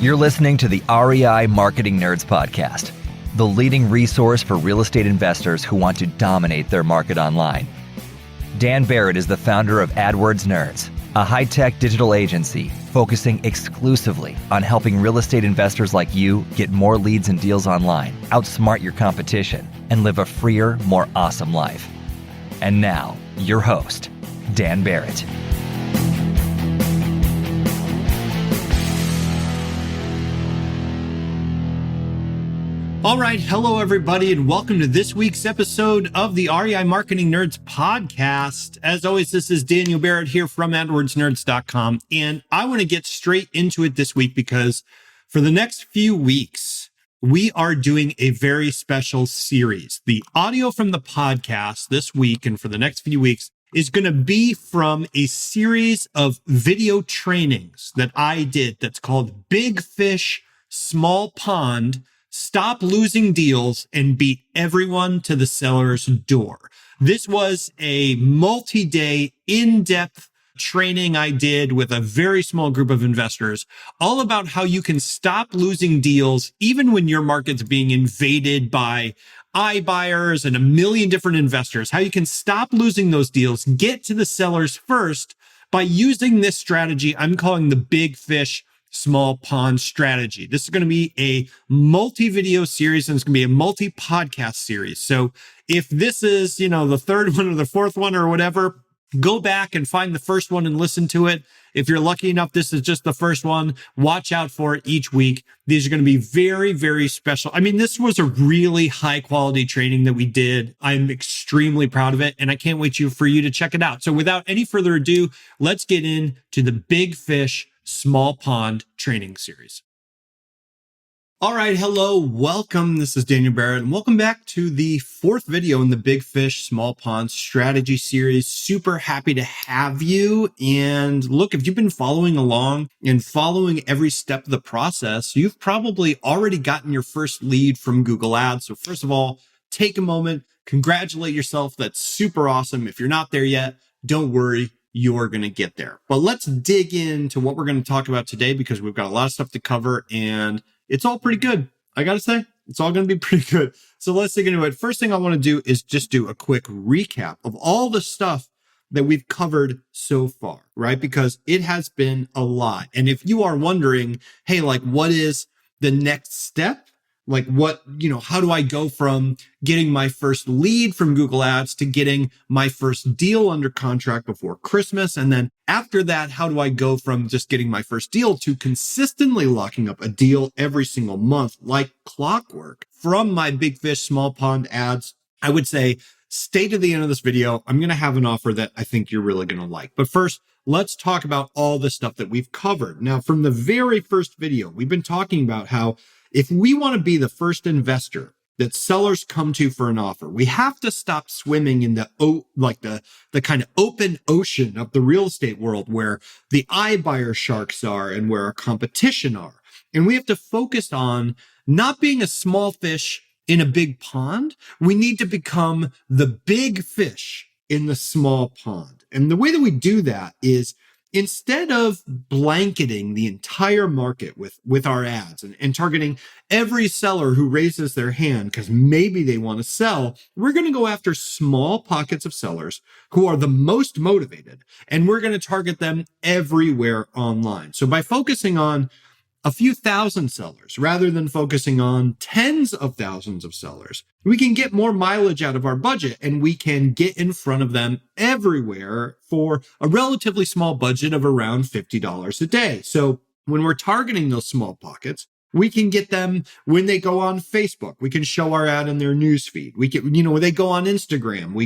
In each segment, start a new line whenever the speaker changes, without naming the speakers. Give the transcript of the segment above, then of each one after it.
You're listening to the REI Marketing Nerds Podcast, the leading resource for real estate investors who want to dominate their market online. Dan Barrett is the founder of AdWords Nerds, a high-tech digital agency focusing exclusively on helping real estate investors like you get more leads and deals online, outsmart your competition, and live a freer, more awesome life. And now, your host, Dan Barrett.
All right. Hello, everybody, and welcome to this week's episode of the REI Marketing Nerds podcast. As always, this is Daniel Barrett here from AdWordsNerds.com, and I want to get straight into it this week because for the next few weeks, we are doing a very special series. The audio from the podcast this week and for the next few weeks is going to be from a series of video trainings that I did that's called Big Fish, Small Pond, Stop Losing Deals and Beat Everyone to the Seller's Door. This was a multi-day, in-depth training I did with a very small group of investors, all about how you can stop losing deals even when your market's being invaded by iBuyers and a million different investors, how you can stop losing those deals, get to the sellers first by using this strategy I'm calling the Big Fish, Small Pond strategy. This is going to be a multi-video series and it's going to be a multi-podcast series. So if this is, the third one or the fourth one or whatever, go back and find the first one and listen to it. If you're lucky enough, this is just the first one. Watch out for it each week. These are going to be very, very special. I mean, this was a really high quality training that we did. I'm extremely proud of it and I can't wait for you to check it out. So without any further ado, let's get into the Big Fish, Small Pond training series. All right. Hello. Welcome. This is Daniel Barrett and welcome back to the fourth video in the Big Fish, Small Pond strategy series. Super happy to have you. And look, if you've been following along and following every step of the process, you've probably already gotten your first lead from Google Ads. So first of all, take a moment, congratulate yourself. That's super awesome. If you're not there yet, don't worry. You're going to get there. But let's dig into what we're going to talk about today because we've got a lot of stuff to cover and it's all pretty good. I got to say, it's all going to be pretty good. So let's dig into it. First thing I want to do is just do a quick recap of all the stuff that we've covered so far, right? Because it has been a lot. And if you are wondering, hey, what is the next step? How do I go from getting my first lead from Google Ads to getting my first deal under contract before Christmas? And then after that, how do I go from just getting my first deal to consistently locking up a deal every single month like clockwork from my Big Fish, Small Pond ads? I would say stay to the end of this video. I'm going to have an offer that I think you're really going to like. But first, let's talk about all the stuff that we've covered. Now, from the very first video, we've been talking about how if we want to be the first investor that sellers come to for an offer, we have to stop swimming in the kind of open ocean of the real estate world where the iBuyer sharks are and where our competition are. And we have to focus on not being a small fish in a big pond. We need to become the big fish in the small pond. And the way that we do that is instead of blanketing the entire market with our ads and targeting every seller who raises their hand because maybe they want to sell, we're going to go after small pockets of sellers who are the most motivated, and we're going to target them everywhere online. So by focusing on a few thousand sellers rather than focusing on tens of thousands of sellers, we can get more mileage out of our budget and we can get in front of them everywhere for a relatively small budget of around $50 a day. So when we're targeting those small pockets, we can get them when they go on Facebook. We can show our ad in their newsfeed. We can, when they go on Instagram,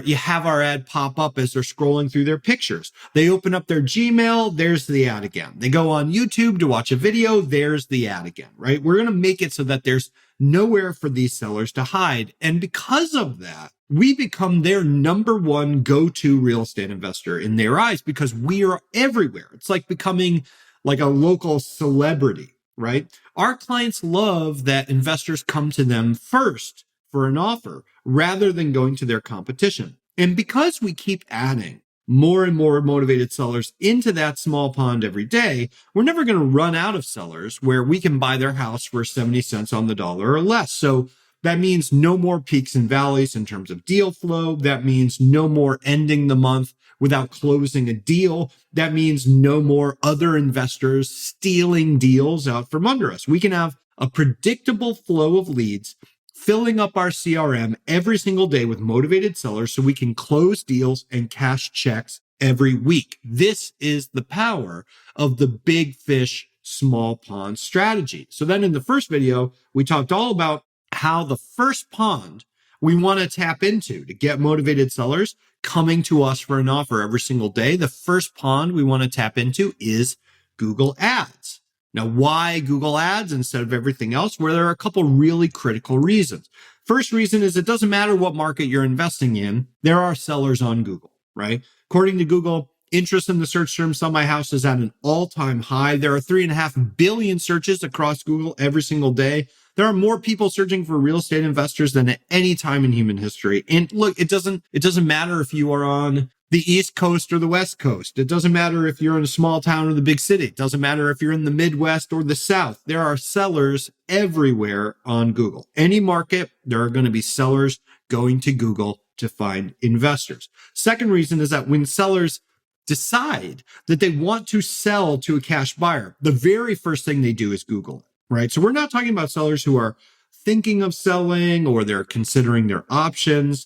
you have our ad pop up as they're scrolling through their pictures. They open up their Gmail, there's the ad again. They go on YouTube to watch a video, there's the ad again, right? We're going to make it so that there's nowhere for these sellers to hide. And because of that, we become their number one go-to real estate investor in their eyes because we are everywhere. It's like becoming like a local celebrity. Right? Our clients love that investors come to them first for an offer rather than going to their competition. And because we keep adding more and more motivated sellers into that small pond every day, we're never going to run out of sellers where we can buy their house for 70 cents on the dollar or less. So that means no more peaks and valleys in terms of deal flow. That means no more ending the month without closing a deal. That means no more other investors stealing deals out from under us. We can have a predictable flow of leads filling up our CRM every single day with motivated sellers so we can close deals and cash checks every week. This is the power of the big fish, small pond strategy. So then in the first video, we talked all about how the first pond we want to tap into to get motivated sellers coming to us for an offer every single day. The first pond we want to tap into is Google Ads. Now, why Google Ads instead of everything else? Well, there are a couple really critical reasons. First reason is it doesn't matter what market you're investing in. There are sellers on Google, right? According to Google, interest in the search term "sell my house" is at an all-time high. There are 3.5 billion searches across Google every single day. There are more people searching for real estate investors than at any time in human history. And look, it doesn't matter if you are on the East Coast or the West Coast. It doesn't matter if you're in a small town or the big city. It doesn't matter if you're in the Midwest or the South. There are sellers everywhere on Google. Any market, there are going to be sellers going to Google to find investors. Second reason is that when sellers decide that they want to sell to a cash buyer, the very first thing they do is Google it, right? So we're not talking about sellers who are thinking of selling or they're considering their options.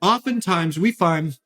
Oftentimes we find,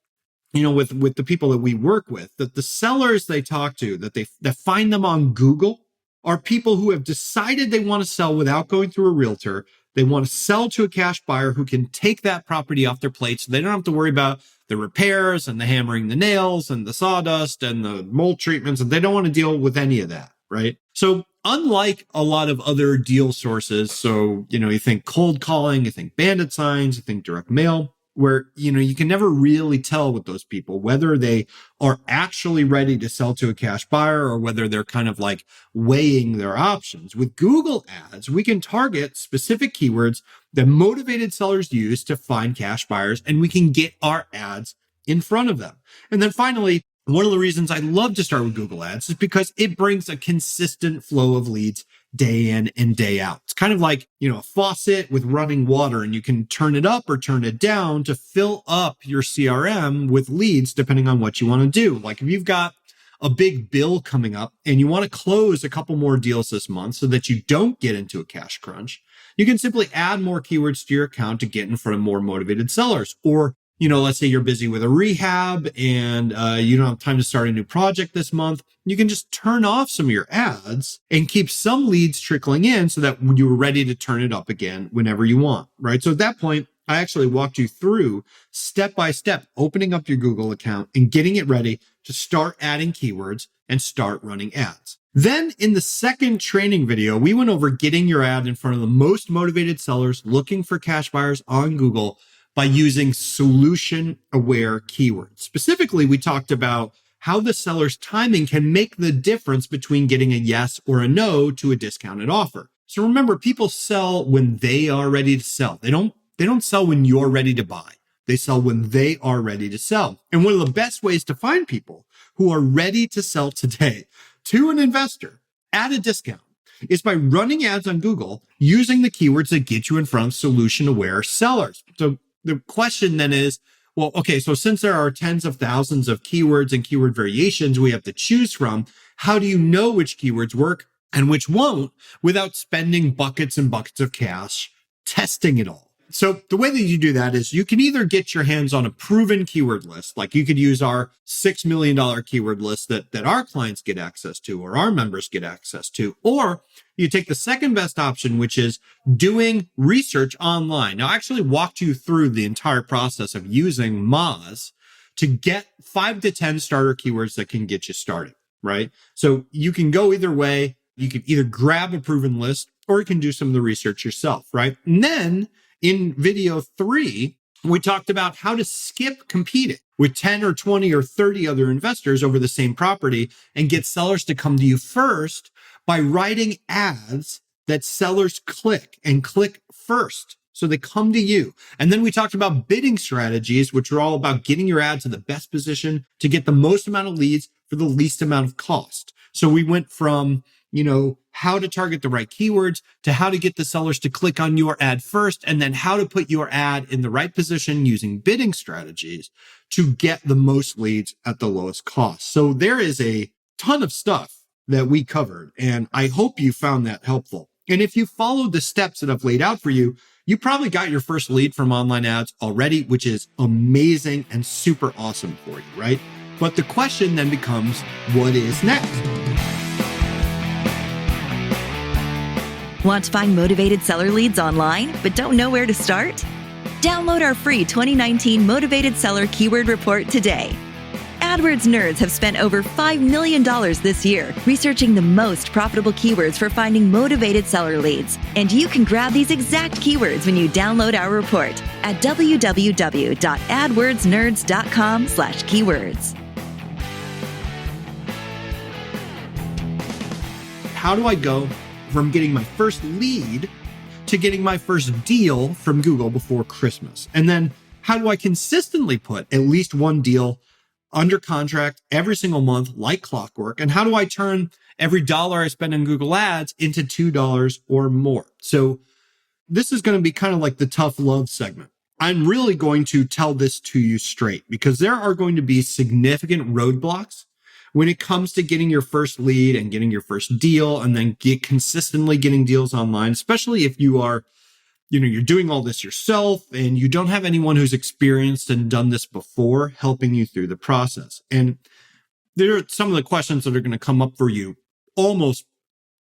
with the people that we work with, that the sellers they talk to, that find them on Google are people who have decided they want to sell without going through a realtor. They want to sell to a cash buyer who can take that property off their plate so they don't have to worry about the repairs and the hammering the nails and the sawdust and the mold treatments. And they don't want to deal with any of that, right? So unlike a lot of other deal sources, so, you think cold calling, you think bandit signs, you think direct mail, where, you can never really tell with those people whether they are actually ready to sell to a cash buyer or whether they're kind of like weighing their options. With Google Ads, we can target specific keywords that motivated sellers use to find cash buyers, and we can get our ads in front of them. And then finally, one of the reasons I love to start with Google Ads is because it brings a consistent flow of leads day in and day out. It's kind of like, a faucet with running water, and you can turn it up or turn it down to fill up your CRM with leads depending on what you want to do. Like if you've got a big bill coming up and you want to close a couple more deals this month so that you don't get into a cash crunch, you can simply add more keywords to your account to get in front of more motivated sellers. Or let's say you're busy with a rehab and you don't have time to start a new project this month. You can just turn off some of your ads and keep some leads trickling in so that you're ready to turn it up again whenever you want, right? So at that point, I actually walked you through step by step, opening up your Google account and getting it ready to start adding keywords and start running ads. Then in the second training video, we went over getting your ad in front of the most motivated sellers looking for cash buyers on Google by using solution-aware keywords. Specifically, we talked about how the seller's timing can make the difference between getting a yes or a no to a discounted offer. So remember, people sell when they are ready to sell. They don't sell when you're ready to buy. They sell when they are ready to sell. And one of the best ways to find people who are ready to sell today to an investor at a discount is by running ads on Google using the keywords that get you in front of solution-aware sellers. So the question then is, well, okay, so since there are tens of thousands of keywords and keyword variations we have to choose from, how do you know which keywords work and which won't without spending buckets and buckets of cash testing it all? So the way that you do that is you can either get your hands on a proven keyword list, like you could use our $6 million keyword list that our clients get access to or our members get access to, or you take the second best option, which is doing research online. Now, I actually walked you through the entire process of using Moz to get 5 to 10 starter keywords that can get you started, right? So you can go either way. You can either grab a proven list or you can do some of the research yourself, right? And then in video 3, we talked about how to skip competing with 10 or 20 or 30 other investors over the same property and get sellers to come to you first by writing ads that sellers click and click first. So they come to you. And then we talked about bidding strategies, which are all about getting your ad to the best position to get the most amount of leads for the least amount of cost. So we went from, how to target the right keywords to how to get the sellers to click on your ad first, and then how to put your ad in the right position using bidding strategies to get the most leads at the lowest cost. So there is a ton of stuff that we covered, and I hope you found that helpful. And if you followed the steps that I've laid out for you, you probably got your first lead from online ads already, which is amazing and super awesome for you, right? But the question then becomes, what is next?
Want to find motivated seller leads online, but don't know where to start? Download our free 2019 Motivated Seller Keyword Report today. AdWords nerds have spent over $5 million this year researching the most profitable keywords for finding motivated seller leads. And you can grab these exact keywords when you download our report at www.adwordsnerds.com/keywords.
How do I go from getting my first lead to getting my first deal from Google before Christmas? And then how do I consistently put at least one deal under contract every single month like clockwork? And how do I turn every dollar I spend on Google Ads into $2 or more? So this is going to be kind of like the tough love segment. I'm really going to tell this to you straight because there are going to be significant roadblocks when it comes to getting your first lead and getting your first deal and then consistently getting deals online, especially if you are, you're doing all this yourself and you don't have anyone who's experienced and done this before helping you through the process. And there are some of the questions that are going to come up for you almost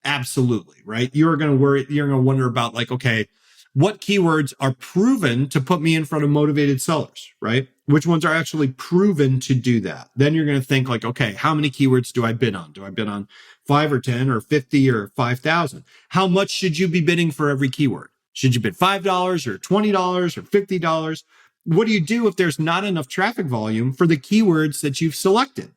absolutely, right? You're going to wonder about like, okay, what keywords are proven to put me in front of motivated sellers, right? Which ones are actually proven to do that? Then you're going to think like, okay, how many keywords do I bid on? Do I bid on 5 or 10 or 50 or 5,000? How much should you be bidding for every keyword? Should you bid $5 or $20 or $50? What do you do if there's not enough traffic volume for the keywords that you've selected?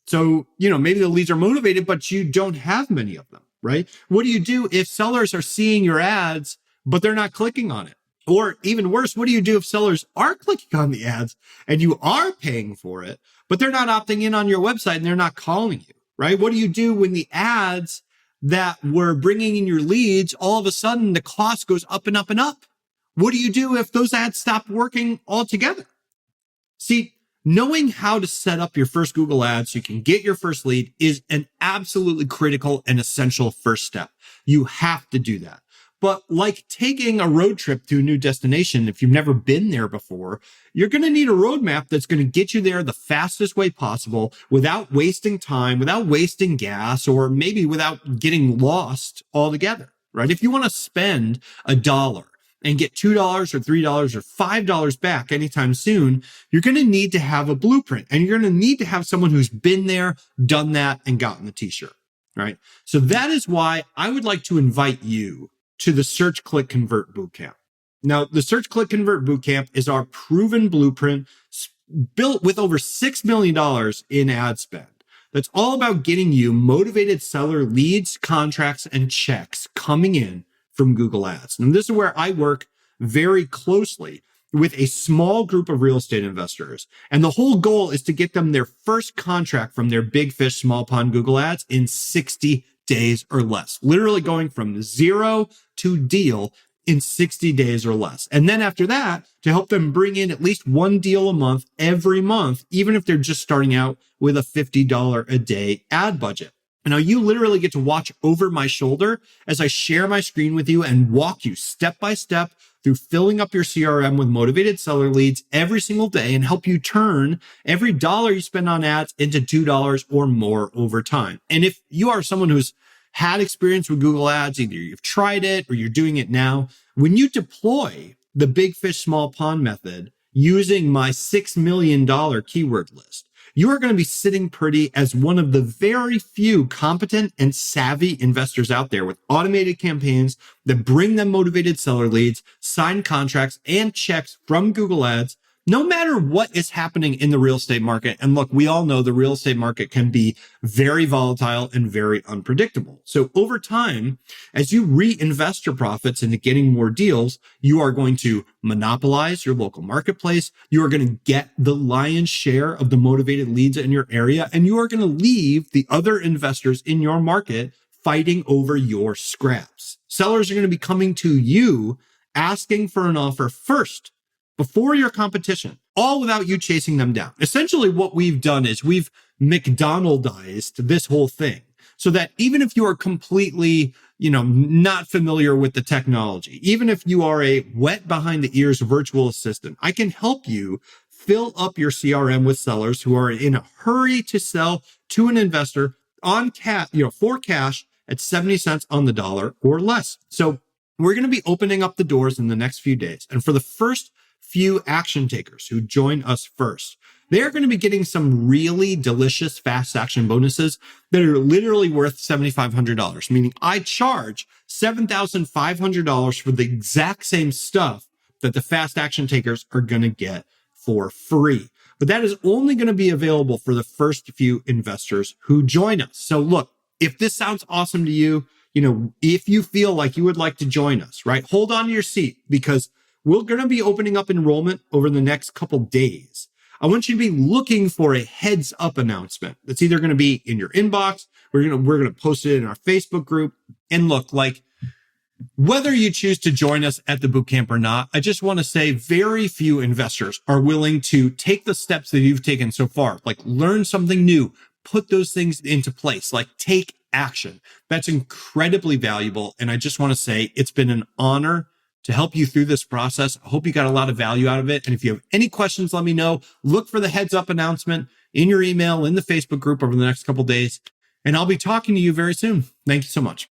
So, maybe the leads are motivated, but you don't have many of them, right? What do you do if sellers are seeing your ads, but they're not clicking on it? Or even worse, what do you do if sellers are clicking on the ads and you are paying for it, but they're not opting in on your website and they're not calling you, right? What do you do when the ads that were bringing in your leads, all of a sudden the cost goes up and up and up? What do you do if those ads stop working altogether? See, knowing how to set up your first Google ads so you can get your first lead is an absolutely critical and essential first step. You have to do that. But like taking a road trip to a new destination, if you've never been there before, you're going to need a roadmap that's going to get you there the fastest way possible without wasting time, without wasting gas, or maybe without getting lost altogether, right? If you want to spend $1 and get $2 or $3 or $5 back anytime soon, you're going to need to have a blueprint, and you're going to need to have someone who's been there, done that, and gotten the t-shirt, right? So that is why I would like to invite you to the Search, Click, Convert Bootcamp. Now, the Search, Click, Convert Bootcamp is our proven blueprint built with over $6 million in ad spend. That's all about getting you motivated seller leads, contracts, and checks coming in from Google Ads. And this is where I work very closely with a small group of real estate investors. And the whole goal is to get them their first contract from their big fish, small pond Google Ads in 60 days or less, literally going from zero to deal in 60 days or less. And then after that, to help them bring in at least one deal a month every month, even if they're just starting out with a $50 a day ad budget. And now you literally get to watch over my shoulder as I share my screen with you and walk you step by step through filling up your CRM with motivated seller leads every single day and help you turn every dollar you spend on ads into $2 or more over time. And if you are someone who's had experience with Google Ads, either you've tried it or you're doing it now, when you deploy the big fish, small pond method using my $6 million keyword list, you are going to be sitting pretty as one of the very few competent and savvy investors out there with automated campaigns that bring them motivated seller leads, signed contracts, and checks from Google Ads, no matter what is happening in the real estate market. And look, we all know the real estate market can be very volatile and very unpredictable. So over time, as you reinvest your profits into getting more deals, you are going to monopolize your local marketplace. You are going to get the lion's share of the motivated leads in your area, and you are going to leave the other investors in your market fighting over your scraps. Sellers are going to be coming to you asking for an offer first, before your competition, all without you chasing them down. Essentially, what we've done is we've McDonaldized this whole thing so that even if you are completely, not familiar with the technology, even if you are a wet behind the ears virtual assistant, I can help you fill up your CRM with sellers who are in a hurry to sell to an investor on for cash at 70 cents on the dollar or less. So we're going to be opening up the doors in the next few days. And for the first few action takers who join us first, they're going to be getting some really delicious fast action bonuses that are literally worth $7,500, meaning I charge $7,500 for the exact same stuff that the fast action takers are going to get for free. But that is only going to be available for the first few investors who join us. So look, if this sounds awesome to you, if you feel like you would like to join us, right, hold on to your seat, because we're going to be opening up enrollment over the next couple days. I want you to be looking for a heads up announcement that's either going to be in your inbox. We're going to post it in our Facebook group. And look, whether you choose to join us at the bootcamp or not, I just want to say very few investors are willing to take the steps that you've taken so far, learn something new, put those things into place, take action. That's incredibly valuable. And I just want to say it's been an honor to help you through this process. I hope you got a lot of value out of it. And if you have any questions, let me know. Look for the heads up announcement in your email, in the Facebook group over the next couple of days. And I'll be talking to you very soon. Thank you so much.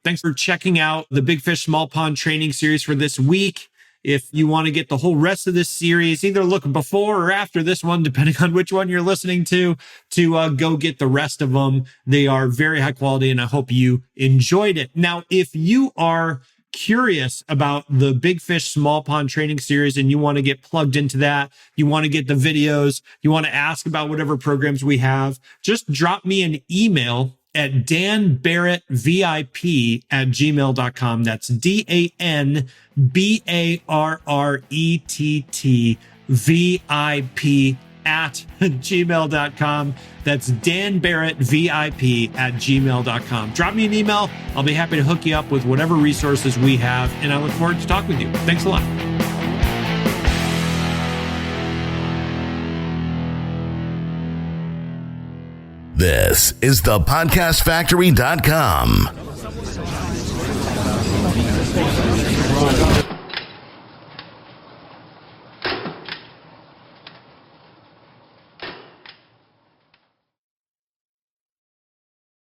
Thanks for checking out the Big Fish Small Pond training series for this week. If you want to get the whole rest of this series, either look before or after this one, depending on which one you're listening to go get the rest of them. They are very high quality, and I hope you enjoyed it. Now, if you are curious about the Big Fish Small Pond training series and you want to get plugged into that, you want to get the videos, you want to ask about whatever programs we have, just drop me an email at danbarrettvip@gmail.com. That's DanBarrettvip@gmail.com. That's danbarrettvip@gmail.com. Drop me an email. I'll be happy to hook you up with whatever resources we have, and I look forward to talking with you. Thanks a lot.
This is thepodcastfactory.com.